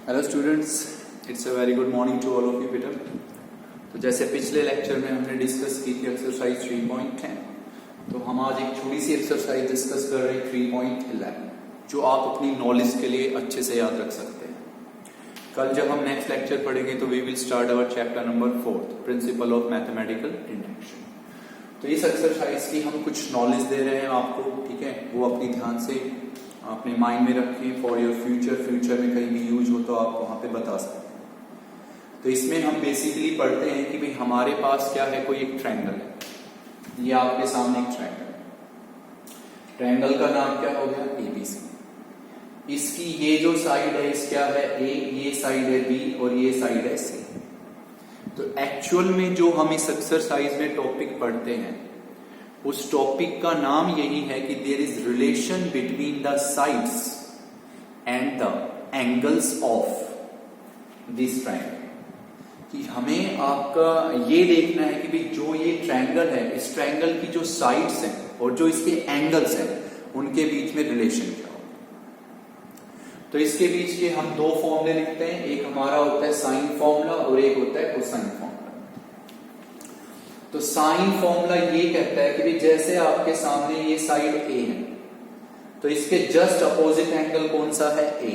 Hello students, it's a very good morning to all of you बेटा। तो जैसे पिछले लेक्चर में हमने डिस्कस की थी एक्सरसाइज 3.10, तो हम आज एक छोटी सी एक्सरसाइज डिस्कस कर रहे हैं 3.11, जो आप अपनी नॉलेज के लिए अच्छे से याद रख सकते हैं। कल जब हम नेक्स्ट लेक्चर पढ़ेंगे तो we will start our chapter number 4, principle of mathematical induction. तो इस एक्सरसाइज की हम कुछ नॉलेज दे रहे हैं आपको, ठीक है, वो अपनी ध्यान से अपने माइंड में रखें फॉर योर फ्यूचर में कहीं भी यूज हो तो आप वहां पे बता सकते हैं। तो इसमें हम बेसिकली पढ़ते हैं कि भाई हमारे पास क्या है, कोई एक ट्रायंगल है, ये आपके सामने एक ट्रायंगल है। ट्रायंगल का नाम क्या हो गया, एबीसी। इसकी ये जो साइड है इस क्या है, ए, ये साइड है बी और ये साइड है सी। तो एक्चुअल में जो हम इस एक्सरसाइज में टॉपिक पढ़ते हैं उस टॉपिक का नाम यही है कि there is relation between the sides and the angles of this triangle. कि हमें आपका ये देखना है कि भाई जो ये ट्रायंगल है, इस ट्रायंगल की जो साइड्स हैं और जो इसके एंगल्स हैं उनके बीच में रिलेशन क्या हो। तो इसके बीच के हम दो फॉर्मूले लिखते हैं, एक हमारा होता है साइन फॉर्मूला और एक होता है कोसाइन फॉर्मूला। तो साइन फॉर्मूला ये कहता है कि भाई जैसे आपके सामने ये साइड ए है तो इसके जस्ट अपोजिट एंगल कौन सा है, ए।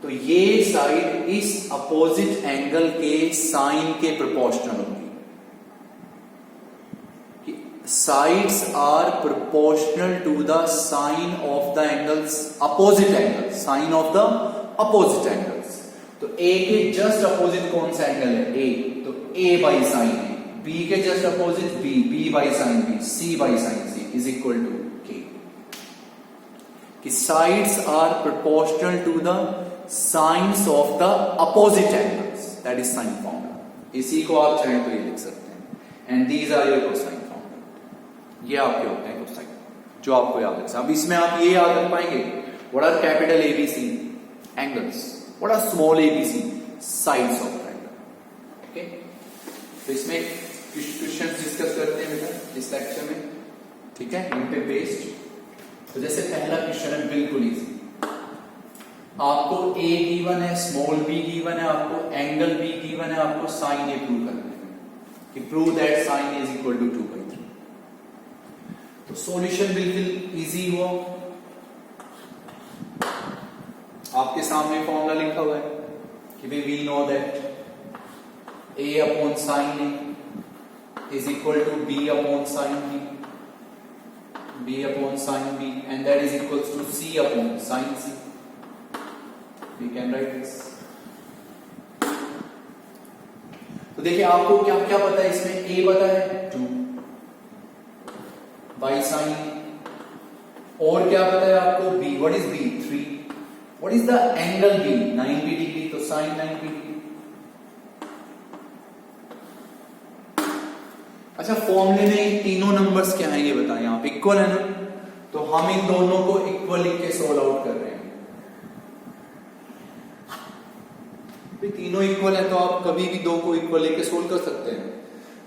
तो ये साइड इस अपोजिट एंगल के साइन के प्रोपोर्शनल होगी। Sides are proportional to the sine of the angles, opposite angle, sine of the opposite angles. तो ए के जस्ट अपोजिट कौन सा एंगल है, ए, तो A by sine A. B के just opposite B, B by sine B, C by sine C is equal to k. कि sides are proportional to the sines of the opposite angles, that is sine formula. इसी को आप चाहें तो ये लिख सकते हैं। And these are your cosine formula. ये आपके होते हैं कोसाइन, जो आपको याद रखना। अब इसमें आप ये याद रख पाएंगे, what are capital ABC angles, what are small ABC sides of triangle. Okay, तो इसमें क्वेश्चन डिस्कस करते हैं बेटा इस लेक्चर में, ठीक है, इन पे बेस्ड। तो जैसे पहला क्वेश्चन है बिल्कुल इजी, आपको ए गिवन है, स्मॉल बी गिवन है, आपको एंगल बी गिवन है, आपको साइन ए प्रूव करना है कि prove that sine is equal to 2/3। तो सॉल्यूशन बिल्कुल इजी हुआ। आपके सामने फॉर्मूला लिखा हुआ है कि भाई we know that a upon sin a is equal to b upon sin b, b upon sin b, and that is equals to c upon sin c. We can write this. तो देखिए आपको क्या क्या पता है इसमें, a पता है 2 by sin, और क्या पता है आपको b, what is b, 3, what is the angle b, 90 degree, तो sin 90 डिग्री। अच्छा, फॉर्मूले में तीनों नंबर्स क्या हैं ये बताएं आप, इक्वल है ना, तो हम इन दोनों को इक्वल लिख के सोल्व आउट कर रहे हैं। तीनों इक्वल है तो आप कभी भी दो को इक्वल लेके सोल्व कर सकते हैं।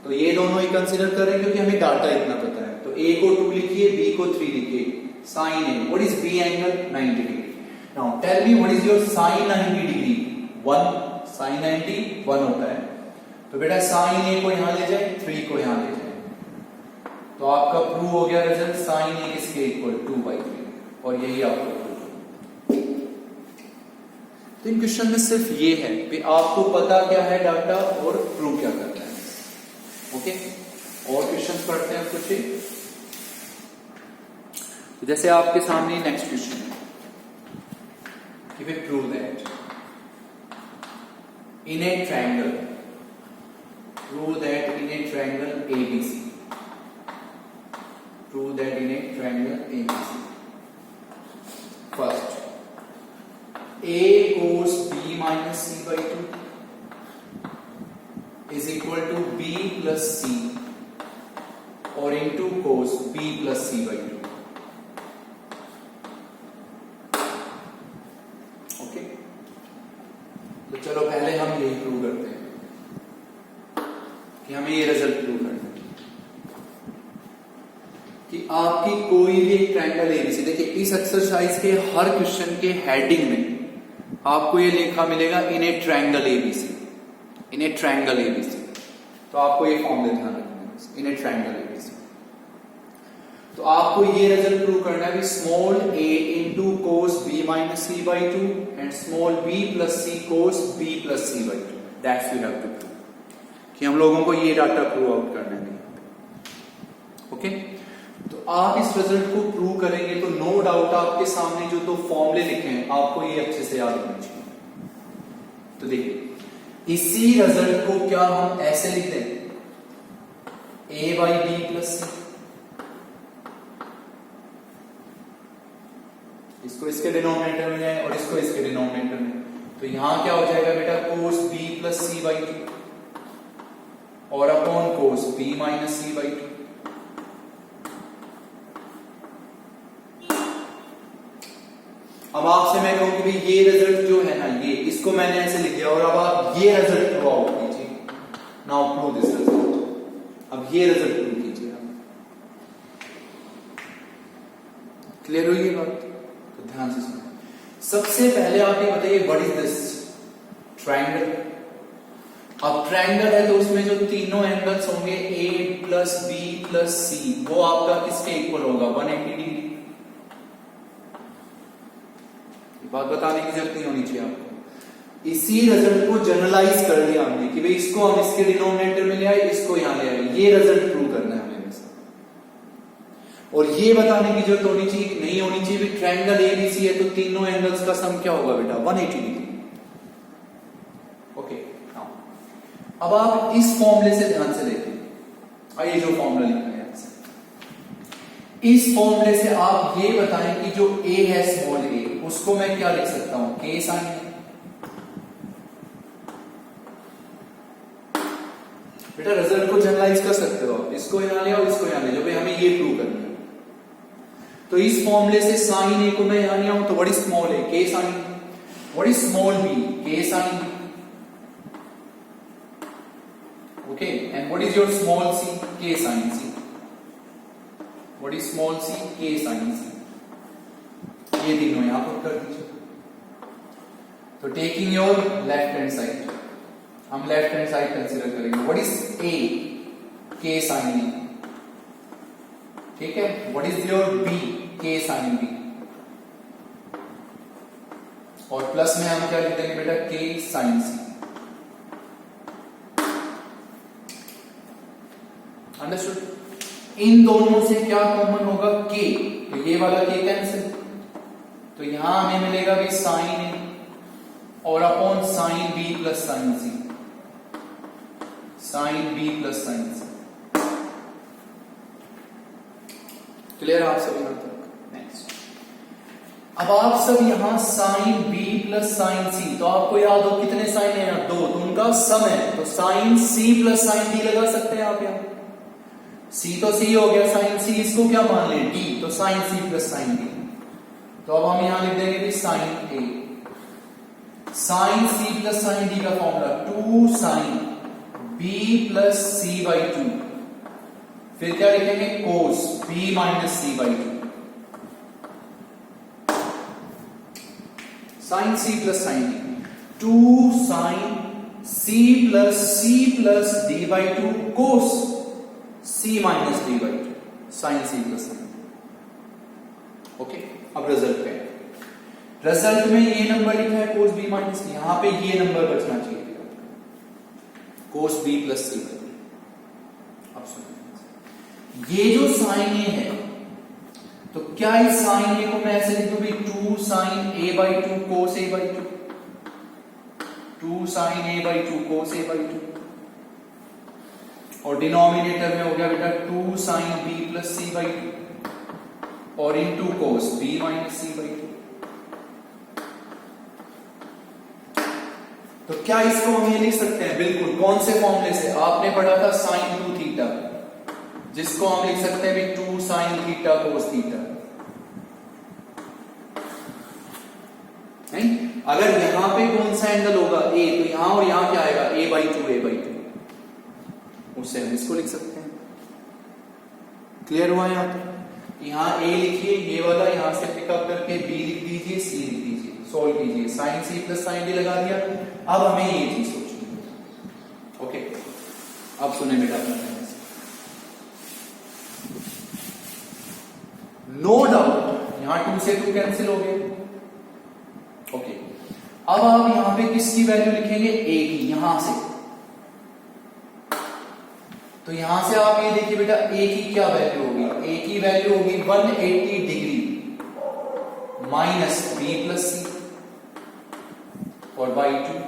तो ये दोनों ही कंसीडर कर रहे हैं क्योंकि हमें डाटा इतना पता है। तो a को 2 लिखिए, b को 3 लिखिए। Sine a, what is b angle, 90 degree. Now tell me what is your sine 90 degree, 1, sine 90 1 होता है। तो बेटा साइन ए को यहां ले जाए, 3 को यहां ले जाए, तो आपका प्रूव हो गया रिजल्ट, साइन ए किसके इक्वल, 2/3, और यही आपको प्रूव। तो इन क्वेश्चन में सिर्फ ये है कि आपको पता क्या है डाटा और प्रूव क्या करना है। ओके, और क्वेश्चन पढ़ते हैं कुछ। तो जैसे आपके सामने नेक्स्ट क्वेश्चन है कि we prove that in a triangle, prove that in a triangle ABC, prove that in a triangle ABC, first a cos b minus c by 2 is equal to b plus c or into cos b plus c by 2. Okay, तो चलो पहले हम यही prove करते हैं कि हमें ये रिजल्ट प्रूव करना है कि आपकी कोई भी एक ट्रायंगल एबीसी, देखिए इस एक्सरसाइज के हर क्वेश्चन के हेडिंग में आपको ये लिखा मिलेगा in a triangle ABC, in a triangle ABC. तो आपको ये फॉर्मूला ध्यान रखना है, इन ए ट्रायंगल एबीसी। तो आपको ये रिजल्ट प्रूव करना है, small a into cos b minus c by 2 and small b plus c cos b plus c by 2। That's you have to prove कि हम लोगों को ये डाटा प्रूव आउट करना है। ओके, तो आप इस रिजल्ट को प्रूव करेंगे तो नो डाउट आपके सामने जो दो फॉर्मूले लिखे हैं आपको ये अच्छे से याद होने चाहिए। तो देखिए इसी रिजल्ट को क्या हम ऐसे लिख दें, a by b plus c, इसको इसके डिनोमिनेटर में जाए और इसको इसके डिनोमिनेटर में, तो यहां क्या हो जाएगा बेटा, कोस b प्लस c बाई 2 और upon cos b minus c by 2। अब आपसे मैं कहूं कि भाई ये रिजल्ट जो है ना, ये इसको मैंने ऐसे लिख दिया और अब आप ये रिजल्ट प्रूव आउट कीजिए। Now prove this result. अब ये रिजल्ट प्रूव कीजिए आप। क्लियर हुई ये बात? तो ध्यान से सुनिए। सबसे पहले आप ये बताइए व्हाट इज दिस ट्रायंगल। अब ट्रायंगल है तो उसमें जो तीनों एंगल्स होंगे a plus b plus c, वो आपका किसके इक्वल होगा, 180 डिग्री। बात बताने की जरूरत नहीं होनी चाहिए आपको। इसी रिजल्ट को जनरलाइज कर लिया हमने कि भाई इसको हम इसके डिनोमिनेटर में ले आए, इसको यहां ले आए। ये रिजल्ट प्रूव करना है हमें। और ये बताने की जरूरत होनी चाहिए नहीं होनी चाहिए भी ट्रायंगल एबीसी है तो तीनों एंगल्स का सम क्या होगा बेटा, 180 डिग्री। ओके, अब आप इस फॉर्मूले से ध्यान से देखिए। आइए जो फॉर्मूला लिखा है आपसे, इस फॉर्मूले से आप ये बताएं कि जो a है स्मॉल a, उसको मैं क्या लिख सकता हूं, k साइन। बेटा रिजल्ट को जनरलाइज कर सकते हो आप, इसको यहां ले आओ, इसको यहां ले जाओ, भाई हमें ये प्रूव करना है। तो इस फॉर्मूले से साइन ए को मैं यहां ले आऊं तो what is small a, k sine. What is small b, k sine b। Okay, and what is your small c, k sine c। What is small c, k sine c। ये तीनों यहां पर कर दीजिए। तो taking your left hand side, हम left hand side consider करेंगे। What is a, k sine a, ठीक है। What is your b, k sine b, और प्लस में हम क्या लिख देंगे बेटा, k साइन c। अंडरस्टूड। इन दोनों से क्या कॉमन होगा, k, तो ये वाला k कैंसिल, तो यहां हमें मिलेगा भी साइन ए और upon sine B plus sine C, sine B plus sine C. Clear आप सभी यहां तक? नेक्स्ट, अब आप सब यहां sine B plus sine C, तो आपको याद हो कितने साइन है यहां, 2, तो उनका सम है, तो sine C plus sine D लगा सकते हैं आप यहां। सी तो सी हो गया, साइन सी इसको क्या मान लें, डी, तो sine C plus sine D. तो अब हम यहां लिख देंगे कि sine A, sine C plus sine D का formula 2 sine B plus C by 2, फिर क्या लिखेंगे, cos B minus C by 2। Sine C plus sine D, 2 sine C plus D by 2 cos C minus D by 2, sine C plus sine. Okay, अब result पे, result में ये number लिखा है कोस B minus, यहां पे ये नंबर बचना चाहिए, कोस बी प्लस सी। अब सुनिए, ये जो साइन ए है, तो क्या इस साइन ए को मैं ऐसे लिख दूं भी 2 sine A by 2 cos A by 2, 2 sine A by 2 cos A by 2, और डिनोमिनेटर में हो गया बेटा 2 sine B plus C by 2 और into cos b minus C by 2। तो क्या इसको हम ये लिख सकते हैं, बिल्कुल, कौन से फॉर्मूले से आपने पढ़ा था, साइन 2 थीटा, जिसको हम लिख सकते हैं भी 2 साइन थीटा कोस थीटा। नहीं, अगर यहां पे कौन सा एंगल होगा a, तो यहां और यहां क्या आएगा, a बाई 2, उससे हम इसको लिख सकते हैं। क्लियर हुआ यहां तक? यहां a लिखिए, ये वाला यहां से पिकअप करके b लिख दीजिए, c लिख दीजिए, सॉल्व कीजिए, sine C plus sine D लगा दिया। अब हमें ये चीज सोचनी है। ओके, अब सुने बेटा अपना नो डाउट यहां 2 से 2 कैंसिल हो गए। ओके, अब आप यहां पे किसकी वैल्यू लिखेंगे? ए की, यहां से। तो यहां से आप ये देखिए बेटा, ए की क्या वैल्यू होगी? ए की वैल्यू होगी 180 degree minus B plus C और बाई 2।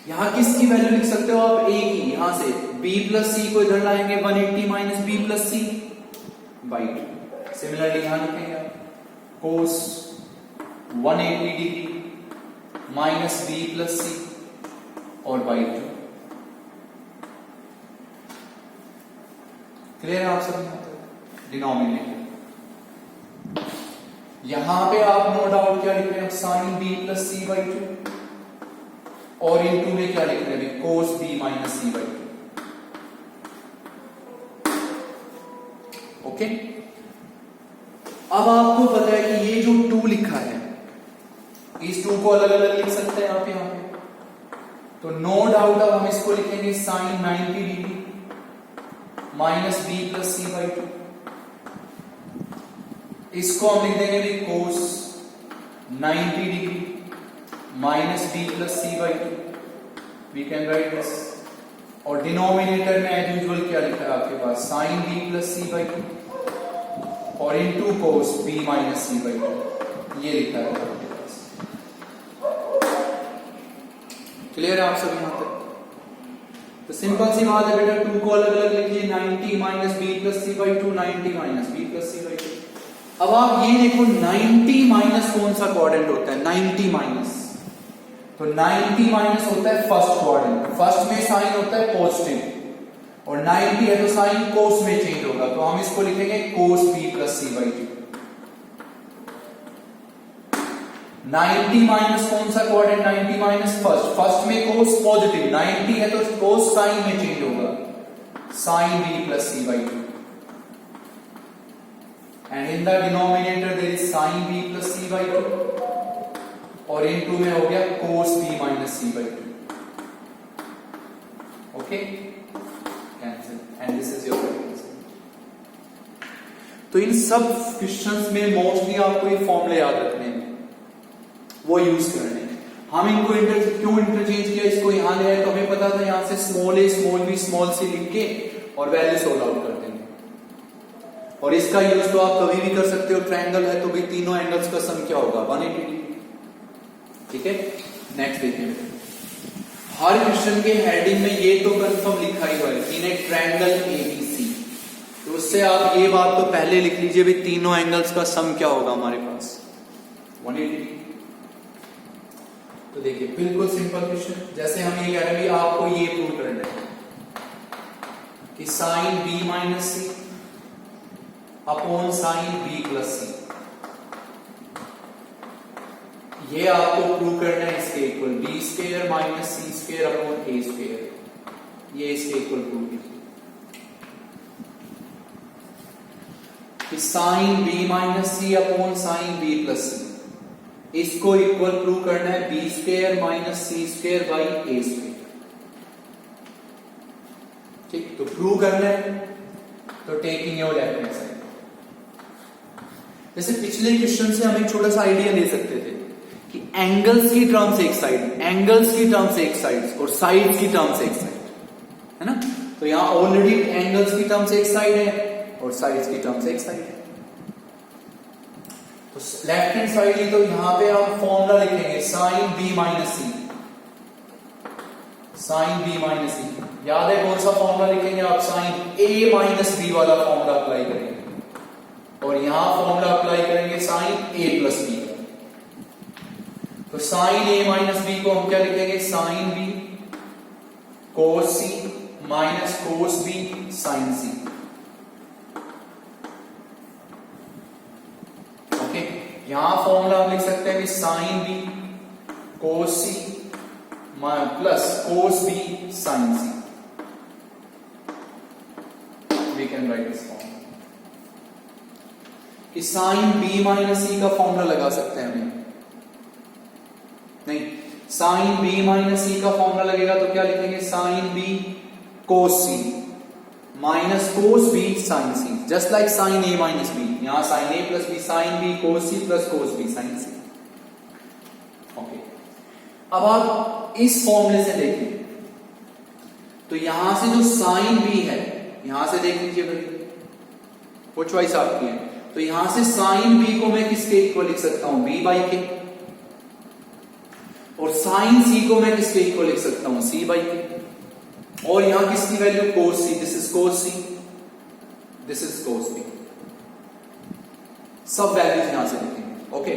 यहां किसकी वैल्यू लिख सकते हो आप? ए की, यहां से b प्लस सी को इधर लाएंगे 180 minus B plus C by 2। Similarly यहां लिखेंगे आप cos 180 degree minus B plus C और बाई 2। क्लियर है आप सब? डिनोमिनेटर यहां पे आप नो डाउट क्या लिख रहे हैं? Sine B plus C by 2 और इनटू में क्या लिख रहे हैं? Cos B minus C by 2। Okay, अब आपको पता है कि ये जो 2 लिखा है, इस 2 को अलग अलग लिख सकते हैं आप यहां पे। तो नो डाउट अब हम इसको लिखेंगे sine 90 degree minus B plus C by 2। इसको हम लिख देंगे भी cos 90 degree minus B plus C by 2। We can write this. और डिनोमिनेटर में एज यूजुअल क्या लिखा है आपके पास? Sine B plus C by 2 और into cos B minus C by 2, ये लिखा है आपके पास। क्लियर है आप सब यहां तक? तो सिंपल सी बात है बेटा, 2 को अलग अलग लिखिए, 90 minus B plus C by 2, 90 minus B plus C by 2। अब आप ये देखो 90 माइनस कौन सा क्वाड्रेंट होता है? 90 माइनस, तो 90 माइनस होता है फर्स्ट क्वाड्रेंट। फर्स्ट में साइन होता है पॉजिटिव और 90 है तो साइन कोस में चेंज होगा, तो हम इसको लिखेंगे cos B plus C by 2। 90 minus कौन सा क्वाड्रेंट? 90 माइनस फर्स्ट, फर्स्ट में कोस पॉजिटिव, 90 है तो कोस साइन में चेंज होगा, sine B plus C by 2। And in the denominator there is sine B plus C by 2 और इनटू में हो गया cos B minus C by 2। Okay, cancel and this is your answer. तो इन सब questions में mostly आपको ये फॉर्मूले याद रखने हैं, वो यूज करने हैं। हम इनको क्यों इंटरचेंज किया? इसको यहां ले आए तो हमें पता था यहां से स्मॉल ए स्मॉल बी स्मॉल सी लिख के और वैल्यू सोल्व आउट कर देंगे। और इसका यूज तो आप कभी भी कर सकते हो। ट्रायंगल है तो भी तीनों एंगल्स का सम क्या होगा? 180 डिग्री। ठीक है, नेक्स्ट देखिए। हर क्वेश्चन के हेडिंग में ये तो कंफर्म लिखा ही हुआ है, इन ए ट्रायंगल एबीसी, तो उससे आप ये बात तो पहले लिख लीजिए भी तीनों एंगल्स का सम क्या होगा हमारे पास? 180 डिग्री। तो देखिए बिल्कुल सिंपल क्वेश्चन, जैसे हम ये कह रहे हैं भी आपको ये प्रूव करना है कि sine B minus C upon sine B plus C, ये आपको प्रूव करना है इसके equal B square minus C square upon A square, ये इसके इक्वल प्रूव कीजिए कि sine B minus C upon sine B plus C, इसको इक्वल प्रूव करना है B square minus C square by A square. ठीक, तो प्रूव करना है तो taking your left hand side. जैसे पिछले क्वेश्चन से हम एक छोटा सा आइडिया ले सकते थे कि एंगल्स की टर्म्स एक साइड, एंगल्स की टर्म्स एक साइड और साइड्स की टर्म्स एक साइड, है ना? तो यहां ऑलरेडी एंगल्स की टर्म्स एक साइड है और साइड्स की टर्म्स एक साइड है। तो लेफ्ट हैंड साइड ही, तो यहां पे हम फॉर्मूला लिखेंगे sine B minus C, sine B minus C. याद है कौन सा फॉर्मूला लिखेंगे आप? साइन ए माइनस बी वाला फॉर्मूला अप्लाई करेंगे और यहां फॉर्मूला अप्लाई करेंगे साइन ए प्लस बी। तो साइन ए माइनस बी को हम क्या लिखेंगे? Sine B cos C minus cos B sine C. Okay, यहां फॉर्मूला हम लिख सकते हैं sine B cos C plus cos B sine C. We can write this formula. कि साइन बी माइनस सी का फॉर्मूला लगा सकते हैं हम? नहीं, साइन बी माइनस सी का फॉर्मूला लगेगा तो क्या लिखेंगे? Sine B cos C minus cos B sine C, just like sine A minus B. यहां sine A plus B, sine B cos C plus cos B sine C. Okay, अब आप इस फॉर्मूले से देखें तो यहां से जो साइन बी है, यहां से देख लीजिए भाई, वो चॉइस आपकी है। तो यहां से साइन बी को मैं किसके इक्वल लिख सकता हूं? बी बाई के। और साइन सी को मैं किसके इक्वल लिख सकता हूं? सी बाई के। और यहां किसकी value? Cos C, this is cos C, this is cos B. सब वैल्यूज यहां से लिखेंगे। ओके,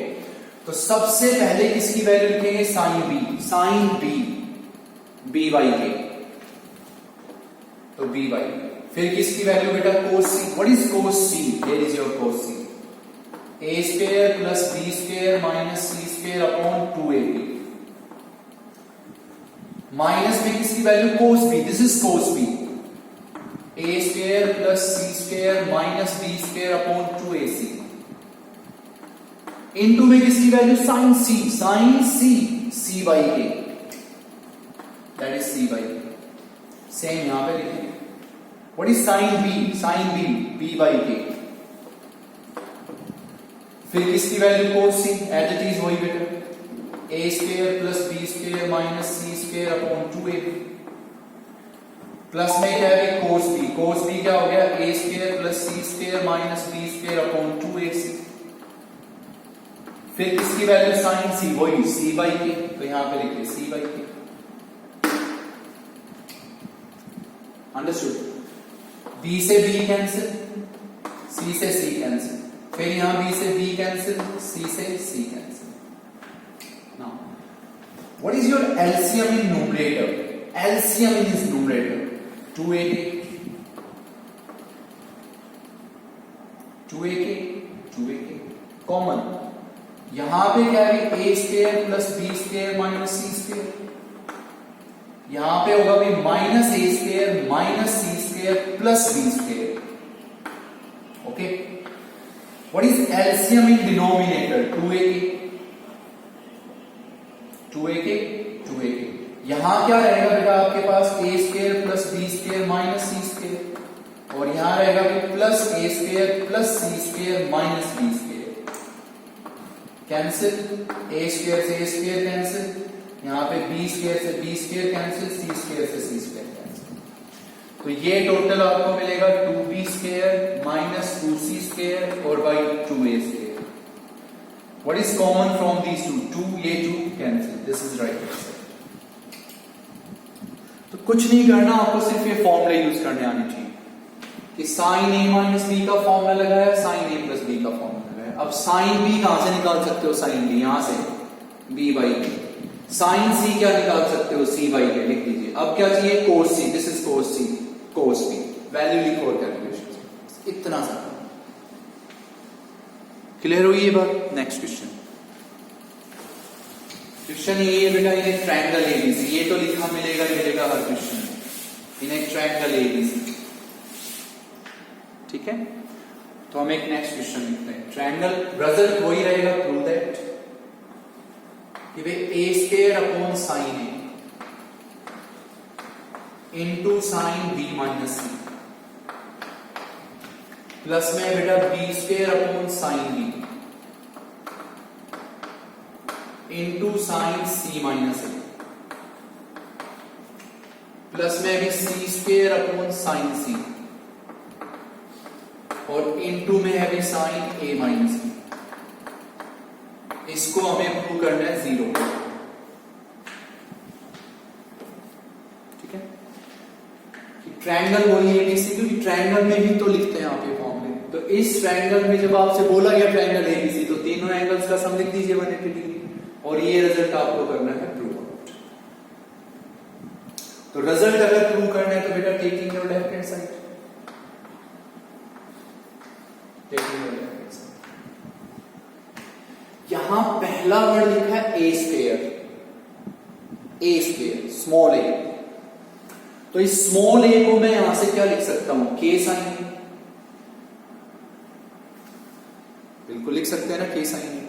तो सबसे पहले किसकी वैल्यू लिखेंगे? Sine B, sine B, B by K, तो बी बाई। फिर किसकी वैल्यू बेटा? Cos C. What is cos C? Here is your cos C, A square plus B square minus C square upon 2ab। Minus में किसकी value? Cos B, this is cos B, A square plus C square minus B square upon 2ac। Into में किसकी वैल्यू? Sine C, sine C, C by A, that is C by A. Same यहां पे लिखेंगे। What is sine B? Sine B, B by K. फिर किसकी value? Cos C, as it is वही बेटा, A square plus B square minus C square upon 2ab। Plus में क्या है? कोस बी, कोस बी क्या हो गया? A square plus C square minus B square upon 2ac। फिर किसकी वैल्यू? साइन सी, वही सी बाई के, तो यहां पे लिखिए सी बाई के। अंडरस्टूड? बी से बी कैंसिल, सी से सी कैंसिल, फिर यहां बी से बी कैंसिल, सी से C cancel. Now what is your LCM in numerator? LCM in this numerator 2ak, 2ak, 2ak common. यहां पे क्या है? A square plus B square minus C square. यहां पे होगा भाई minus A square minus C square plus B square. Okay, what is LCM in denominator? 2ak, 2ak, 2ak। यहां क्या रहेगा बेटा आपके पास? A square plus B square minus C square, और यहां रहेगा plus A square plus C square minus B square. Cancel, A square से ए स्क्वायर कैंसिल, यहां पे बी स्क्वायर से B square cancel, C square से सी स्क्वायर कैंसिल। तो ये टोटल आपको मिलेगा 2b square minus 2c square और by 2a square. What is common from these two? 2, ये 2 cancel, this is right answer. तो कुछ नहीं करना, आपको सिर्फ ये फॉर्मूला यूज करने आनी चाहिए कि साइन ए माइनस बी का फॉर्मूला लगाया, साइन ए प्लस बी का फॉर्मूला लगाया। अब साइन बी कहां से निकाल सकते हो? साइन बी यहां से, बी बाई के। साइन सी क्या निकाल सकते हो? सी बाई के, लिख दीजिए। अब क्या चाहिए? Cos C, this is cos C, cos B. Value लिखो और कैलकुलेशन, इतना सा। क्लियर हुई ये बात? Next question. क्वेश्चन ये है बेटा, इन एक ट्रायंगल एबीसी, ये तो लिखा मिलेगा ही मिलेगा हर क्वेश्चन में, इन एक ट्रायंगल एबीसी। ठीक है, तो हम एक नेक्स्ट क्वेश्चन लिखते हैं। ट्रायंगल रिजल्ट वही रहेगा, प्रूव दैट कि भाई A square upon sine A into sine B minus C, plus में बेटा B square upon sine B into sine C minus A, plus में भी C square upon sine C, और into में है भी साइन ए माइनस बी। इसको हमें प्रूव करना है 0। ठीक है, ट्रायंगल वही एबीसी, क्योंकि ट्रायंगल में भी तो लिखते हैं आप ये फॉर्मूले। तो इस ट्रायंगल में जब आपसे बोला गया ट्रायंगल एबीसी, तो तीनों एंगल्स का सम लिख दीजिए 180 डिग्री, और ये रिजल्ट आपको करना है प्रूव आउट। तो रिजल्ट अगर प्रूव करना है तो बेटा taking your left hand side, taking your left hand side. यहां पहला वर्ड लिखा है A square, A square small ए। तो इस स्मॉल ए को मैं यहां से क्या लिख सकता हूं? के साइन। बिल्कुल लिख सकते हैं ना, के साइन ए।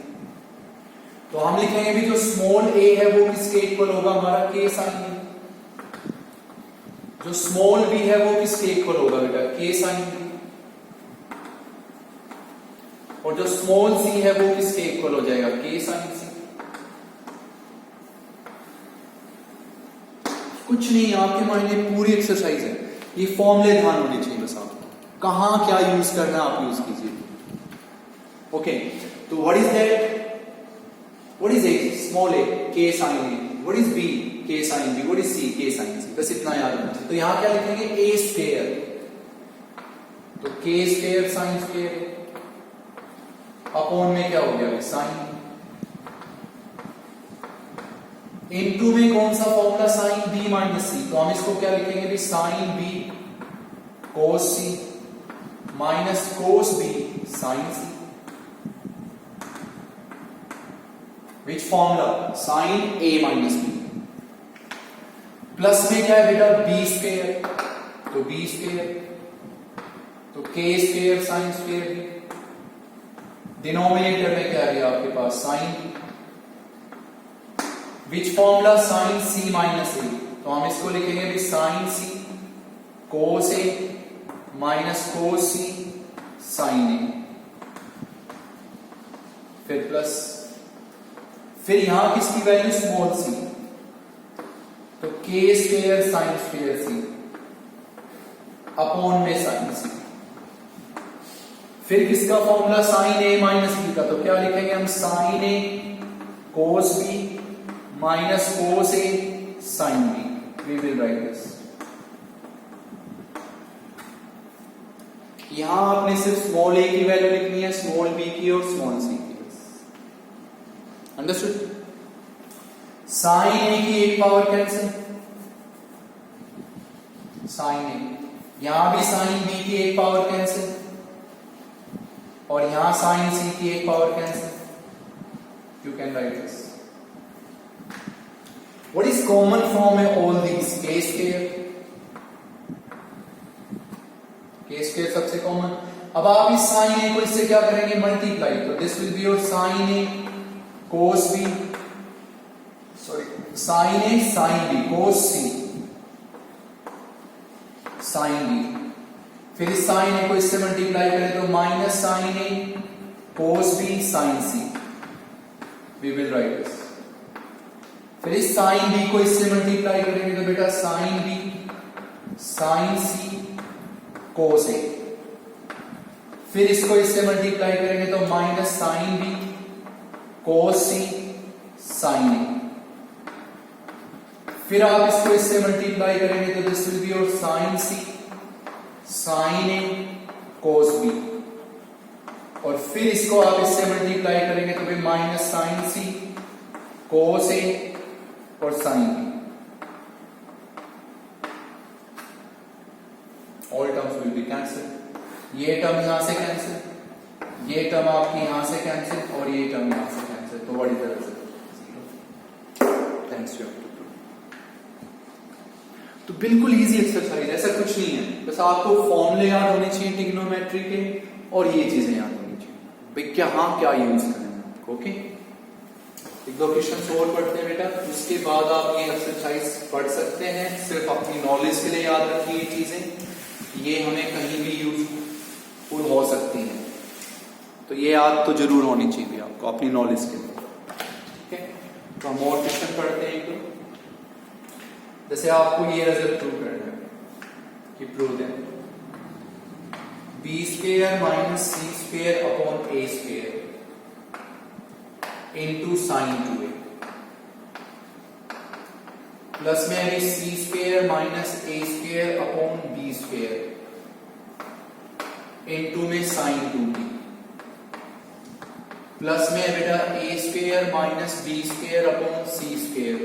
तो हम लिखेंगे भी जो स्मॉल ए है वो किसके इक्वल होगा, हमारा के साइन ए। जो स्मॉल बी है वो किसके इक्वल होगा बेटा, के साइन बी। और जो स्मॉल सी है वो किसके इक्वल हो जाएगा, के साइन सी। कुछ नहीं, आपके माइंड में पूरी एक्सरसाइज है, ये फॉर्मूले ध्यान होने चाहिए बस आपको, कहां क्या यूज करना है आप यूज कीजिए। ओके, तो what is that, what is A, small A, K sine A, what is B, K sine B, what is C, K sine सी, बस इतना याद रखना चाहिए। तो यहां क्या लिखेंगे, ए स्क्वायर, तो के स्क्वायर साइन स्क्वायर अपॉन में क्या हो गया, साइन। इनटू में कौन सा formula, sine B minus C, तो हम इसको क्या लिखेंगे भी, sine B cos C minus cos B sine C. Which formula, sine A minus B. Plus में क्या है बेटा, बी स्क्वायर, तो बी स्क्वायर, तो के square sine square B. Denominator में क्या है आपके पास, sine. Which formula, sine C minus A, तो हम इसको लिखेंगे भी sine C cos A minus cos C sine A, फिर प्लस, फिर यहां किसकी वैल्यू, स्मॉल सी, तो के square sine square C upon में साइन सी। फिर किसका formula, sine A minus B का, तो क्या लिखेंगे हम, sine A cos B minus cos A sine B, we will write this. यहां आपने सिर्फ स्मॉल ए की वैल्यू लिखनी है, स्मॉल बी की और स्मॉल सी की, अंडरस्टूड। साइन ए की एक पावर कैंसिल, साइन ए, यहां भी साइन बी की एक पावर कैंसिल, और यहां साइन सी की एक power cancel, you can write this. What is common from all these, के स्क्वायर, के स्क्वायर सबसे कॉमन। अब आप इस साइन ए को इससे क्या करेंगे, मल्टीप्लाई, तो this will be your sine A cos B, sorry sine A sine B cos C sine B. फिर इस साइन ए को इससे मल्टीप्लाई करें तो minus sine A cos B sine C, we will write this. फिर इस sine B को इससे मल्टीप्लाई करेंगे तो बेटा sine B sine C cos A. फिर इसको इससे मल्टीप्लाई करेंगे तो minus sine B cos C sine A. फिर आप इसको इससे मल्टीप्लाई करेंगे तो this will be your sine C sine A cos B, और फिर इसको आप इससे मल्टीप्लाई करेंगे तो फिर minus sign C cos A और sine B. All terms will be cancel, ये टर्म यहां से कैंसिल, ये टर्म आपकी यहां से कैंसिल, और ये टर्म यहां से कैंसिल, तो what is the result, thanks you. तो बिल्कुल इजी एक्सरसाइज, ऐसा कुछ नहीं है, बस आपको फॉर्मूले याद होने चाहिए ट्रिग्नोमेट्री के, और ये चीजें याद होनी चाहिए भाई, क्या हाँ क्या यूज करना। ओके, एक दो क्वेश्चन और पढ़ते हैं बेटा, उसके बाद आप ये एक्सरसाइज पढ़ सकते हैं। सिर्फ अपनी नॉलेज के लिए याद रखिए ये चीजें, ये हमें कहीं भी यूजफुल हो सकती हैं, तो ये याद तो जरूर होनी चाहिए आपको अपनी नॉलेज के लिए। ठीक है, तो हम और क्वेश्चन पढ़ते हैं। तो जैसे आपको ये रिजल्ट प्रूव करना है कि प्रूव दें B square minus C square upon A square into sine 2a, plus में अभी C square minus A square upon B square into में साइन 2b, प्लस में बेटा A square minus B square upon C square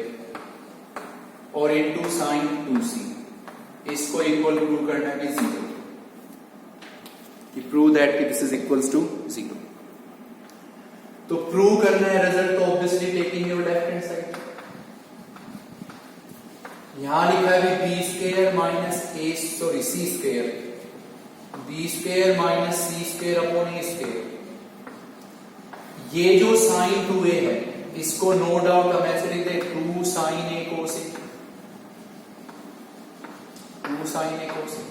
और into sine 2c। इसको equal prove करना है 0, कि prove that this is equals to 0। तो prove करना है रिजल्ट, तो obviously taking your left hand side, यहां लिखा है B square minus A sorry C square, B square minus C square upon A square ये जो साइन 2a है इसको नो डाउट हम ऐसे लिखते हैं 2 sin a cos a, 2 sin a cos a,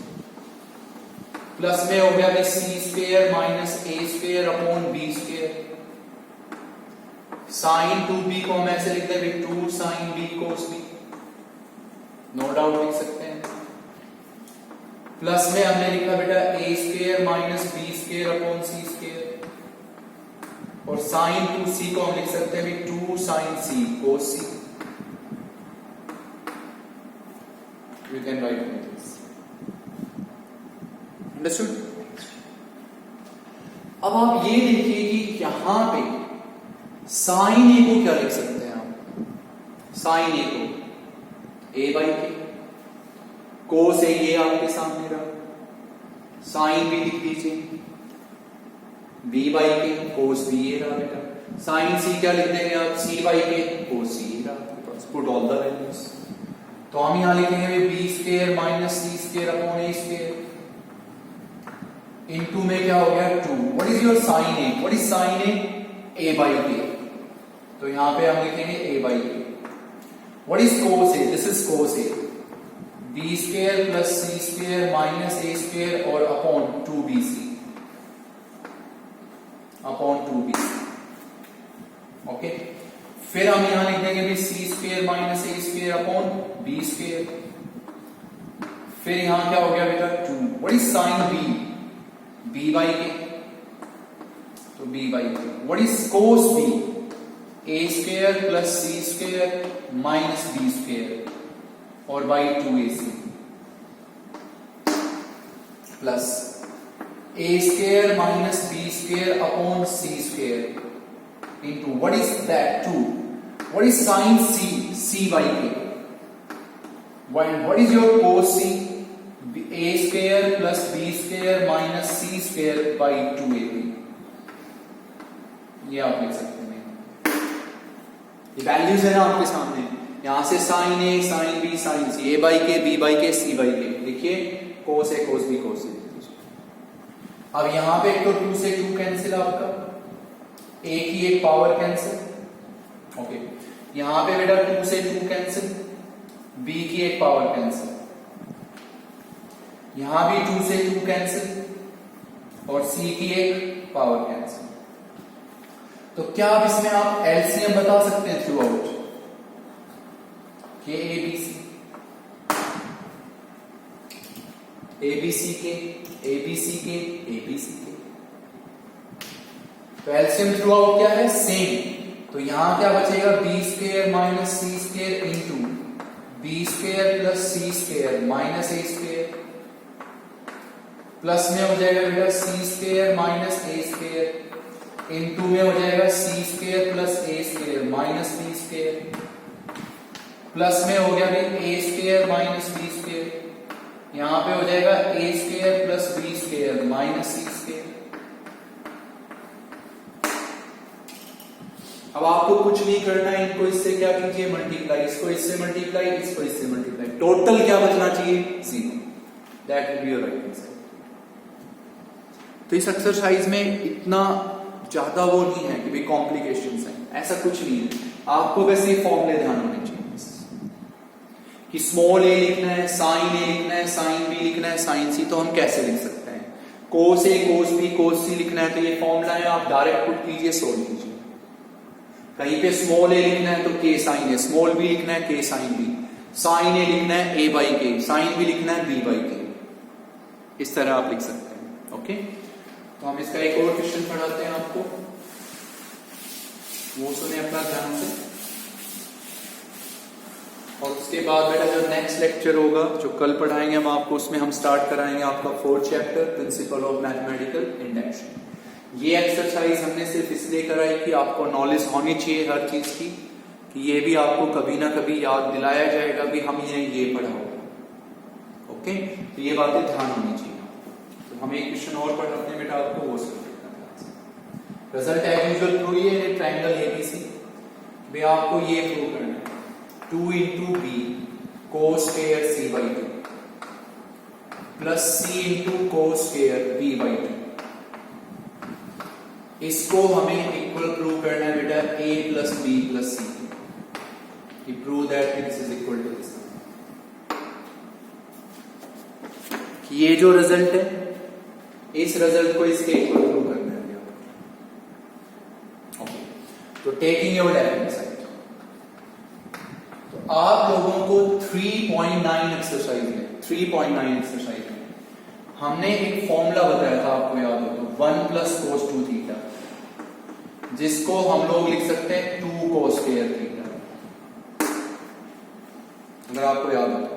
plus में हो गया कि c square minus a square upon b square. Sine 2b को हम ऐसे लिखते हैं 2 sin b cos b, no doubt लिख सकते हैं। प्लस में हमने लिखा बेटा a square minus b square upon c square, और साइन 2c को हम लिख सकते हैं 2 sin c cos c। You can write like this. Understood? अब आप ये देखिए कि यहां पे साइन a को क्या लिख सकते हैं आप? साइन a को a बाई के, कोस a ये आपके सामने रहा, साइन b लिख दीजिए b बाई के, कोस b ये रहा बेटा, साइन c क्या लिख देंगे आप? c बाई के, कोस c ये रहा आपके पास। पुट ऑल द वैल्यूज, तो हम यहां लिखेंगे b square minus c square upon a square, into में क्या हो गया 2। What is your sine a? What is sine a by K, तो यहां पे हम लिखेंगे a by K. What is cos a? This is cos a, b square plus c square minus a square और upon 2bc, upon 2bc। Okay, फिर हम यहां लिख देंगे c square minus a square upon b square, फिर यहां क्या हो गया बेटा 2। What is sine b? b by K, तो b by K. What is cos b? a square plus c square minus b square और by 2ac plus a square minus b square upon c square into what is that 2। What is sine c? c by K. What is your cos c? a square plus b square minus c square by 2ab। ये आप लिख सकते हैं, ये values है ना आपके सामने, यहां से sine a, sine b, sine c, a by K, b by K, c by K, देखिए कोस a, cos b, cos c। अब यहां पे एक तो 2 से 2 कैंसिल, आपका a की एक पावर कैंसिल, ओके। यहां पे बेटा 2 से 2 कैंसिल, b की एक पावर कैंसिल, यहां भी 2 से 2 कैंसिल और c की एक पावर कैंसिल। तो क्या आप इसमें आप एलसीएम बता सकते हैं थ्रू आउट के एबीसी के एबीसी के एबीसी के, तो एलसीएम थ्रू आउट क्या है? सेम। तो यहां क्या बचेगा? B square minus C square into B square plus C square minus A square, plus में हो जाएगा बेटा C square minus A square into में हो जाएगा C square plus A square minus B square, plus में हो गया A square minus B square, यहां पे हो जाएगा A square plus B square minus C square. अब आपको कुछ नहीं करना है, इनको इससे क्या कीजिए? मल्टीप्लाई, इसको इससे मल्टीप्लाई, इसको इससे मल्टीप्लाई, टोटल क्या बचना चाहिए? 0। That will be your right answer. तो इस एक्सरसाइज में इतना ज्यादा वो नहीं है कि भाई कॉम्प्लिकेशंस हैं, ऐसा कुछ नहीं है। आपको वैसे ही फॉर्मूले ध्यान होने चाहिए कि स्मॉल a लिखना है, साइन a लिखना है, साइन b लिखना है, साइन c, तो हम कैसे लिख सकते हैं? कोस a, cos b, cos c लिखना है तो ये फॉर्मूला है, आप डायरेक्ट पुट कीजिए, सोल्व कीजिए। कहीं पे स्मॉल a लिखना है तो k sine a, small b लिखना है k sine b, sine a लिखना है a by k, sine b लिखना है b बाई k, इस तरह आप लिख सकते हैं। ओके, तो हम इसका एक और क्वेश्चन पढ़ाते हैं आपको, वो सुने अपना ध्यान से, और उसके बाद बेटा जो नेक्स्ट लेक्चर होगा जो कल पढ़ाएंगे हम आपको, उसमें हम स्टार्ट कराएंगे आपका 4th chapter principal of mathematical induction. ये एक्सरसाइज हमने सिर्फ इसलिए कराई कि आपको नॉलेज होनी चाहिए हर चीज की, कि ये भी आपको कभी ना कभी याद दिलाया जाएगा भी हम ये पढ़ा होगा। ओके, तो ये बातें ध्यान होनी चाहिए। तो हम एक क्वेश्चन और पढ़ाते हैं बेटा आपको, वो सब रिजल्ट एज यूजुअल प्रूव ये ट्रायंगल एबीसी, भी आपको ये प्रूव करना है 2 into B cos square C by 2 plus C into cos square B by 2 इसको हमें इक्वल प्रूव करना है बेटा a plus B plus C. Prove that this is equal to this. ये जो रिजल्ट है इस रिजल्ट को इसके इक्वल प्रूव करना है। ओके, तो taking your left hand side, तो आप लोगों को 3.9 एक्सरसाइज में 3.9 एक्सरसाइज में हमने एक फॉर्मूला बताया था, आपको याद हो तो 1 प्लस कोस 2 थीटा, जिसको हम लोग लिख सकते हैं 2 कोस स्क्वायर थीटा, अगर आपको याद हो तो।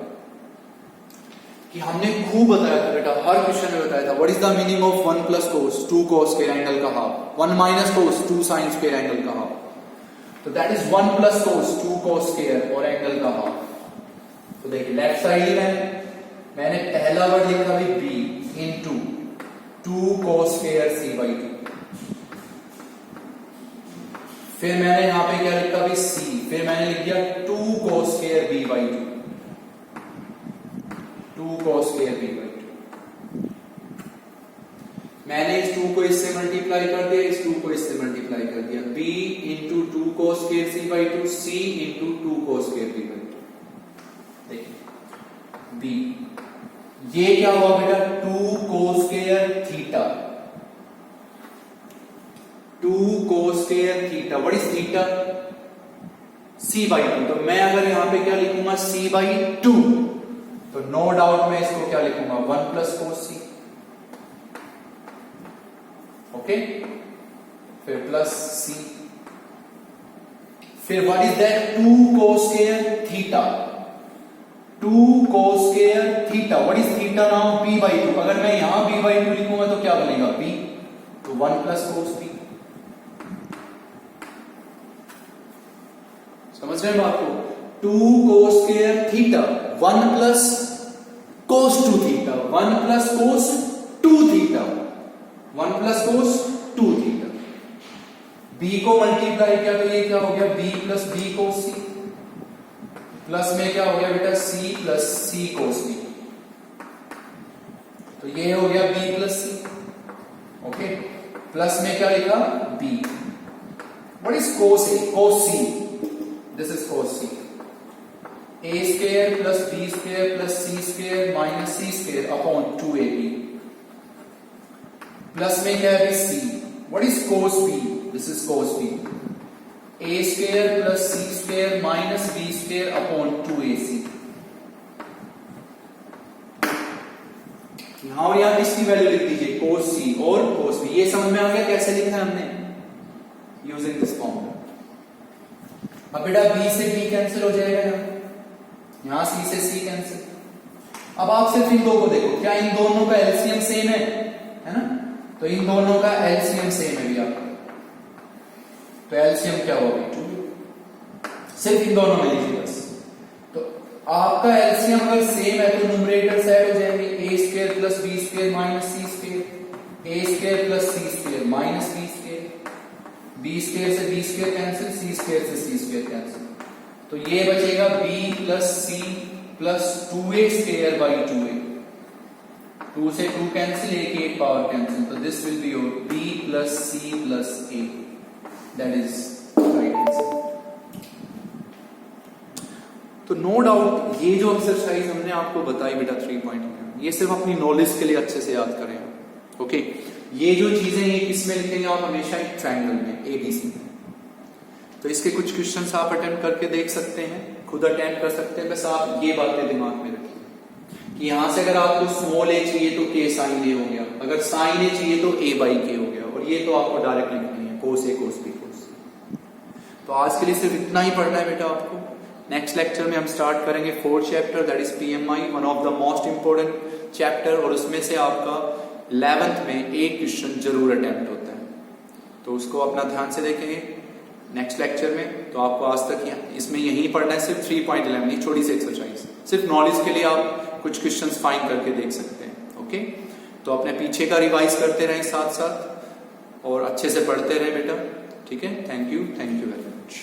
कि हमने खूब बताया था बेटा, हर क्वेश्चन में बताया था what is the meaning of 1 plus cos 2 cos square angle का half, 1 minus cos 2 sine square angle का हाफ, तो that is 1 plus cos 2 cos square और एंगल का हाफ। तो देखिए लेफ्ट साइड में मैंने पहला वर्ड लिखा भी b into 2 cos square c by 2, फिर मैंने यहां पे क्या लिखा भी c, फिर मैंने लिख दिया 2 cos square b by 2, 2 cos square b by 2। मैंने इस 2 को इससे मल्टीप्लाई कर दिया, इस 2 को इससे मल्टीप्लाई कर दिया, b into 2 cos square c by 2, c into 2 cos square b by 2। देखिए b, ये क्या हुआ बेटा 2 cos square theta, 2 cos square theta, what is theta c by 2, तो मैं अगर यहां पे क्या लिखूंगा c बाई 2, तो नो डाउट मैं इसको क्या लिखूंगा 1 प्लस कोस c, ओके, फिर प्लस c, फिर what is that 2 cos square theta, 2 cos square theta, what is theta now b by 2, अगर मैं यहां b बाई 2 लिखूंगा तो क्या बनेगा b, तो 1 प्लस कोस b। समझ रहे हैं बात को, 2 cos square theta 1 plus cos 2 theta, 1 plus cos 2 theta, 1 plus cos 2 theta, b को मल्टीप्लाई किया तो ये क्या हो गया b प्लस b कोस c, प्लस में क्या हो गया बेटा c plus c cos b, तो ये हो गया b plus c, okay, plus में क्या लिखा b, what is cos a, cos c, this is cos c, a square plus b square plus c square minus c square upon 2ab, plus में क्या है c, what is cos b, this is cos b, a square plus c square minus b square upon 2ac, यहां और यहां इसकी value लिख दीजिए कोस c और कोस b। ये समझ में आ गया कैसे लिखा है हमने, यूजिंग दिस फॉर्मूला। अब बेटा b से b कैंसिल हो जाएगा, यहां c से c कैंसिल। अब आप सिर्फ इन दो को देखो, क्या इन दोनों का एलसीएम सेम है ना, तो इन दोनों का एलसीएम सेम है भैया, तो एलसीएम क्या होगा 2, सिर्फ इन दोनों में लीजिए बस। तो आपका एलसीएम अगर सेम है तो न्यूमरेटर साइड हो जाएंगे, a square plus b square minus c square, a square plus c square minus b square, b square से b square cancel, c square से c स्क्वायर कैंसिल, तो ये बचेगा b plus c plus 2a square by 2a, 2 से 2 cancel, a की एक power cancel, तो this will be your b plus c plus a, that is right answer. तो no doubt ये जो एक्सरसाइज हमने आपको बताई बेटा 3.9, ये सिर्फ अपनी नॉलेज के लिए अच्छे से याद करें, ओके। ये जो चीजें ये किसमें लिखेंगे आप हमेशा एक ट्रायंगल में ABC में, तो इसके कुछ क्वेश्चंस आप अटेम्प्ट करके देख सकते हैं, खुद अटेम्प्ट कर सकते हैं, बस आप ये बातें दिमाग में रखिए कि यहां से अगर आपको स्मॉल a चाहिए तो k साइन a हो गया, अगर साइन a चाहिए तो a बाई k हो गया, और ये तो आपको डायरेक्ट लिखनी है कोस a cos b cos c। तो आज के लिए सिर्फ इतना ही पढ़ना है बेटा आपको। नेक्स्ट लेक्चर में हम स्टार्ट करेंगे 4th chapter, that is PMI, one of the most important chapter, और उसमें से आपका 11th में एक क्वेश्चन जरूर अटेम्प्ट होता है, तो उसको अपना ध्यान से देखेंगे नेक्स्ट लेक्चर में। तो आपको आज तक इसमें यही पढ़ना है, सिर्फ 3.11, ये छोटी सी एक्सरसाइज, सिर्फ नॉलेज के लिए आप कुछ क्वेश्चंस फाइंड करके देख सकते हैं, ओके। तो अपने पीछे का रिवाइज करते रहें साथ साथ, और अच्छे से पढ़ते रहें बेटा, ठीक है। Thank you very much.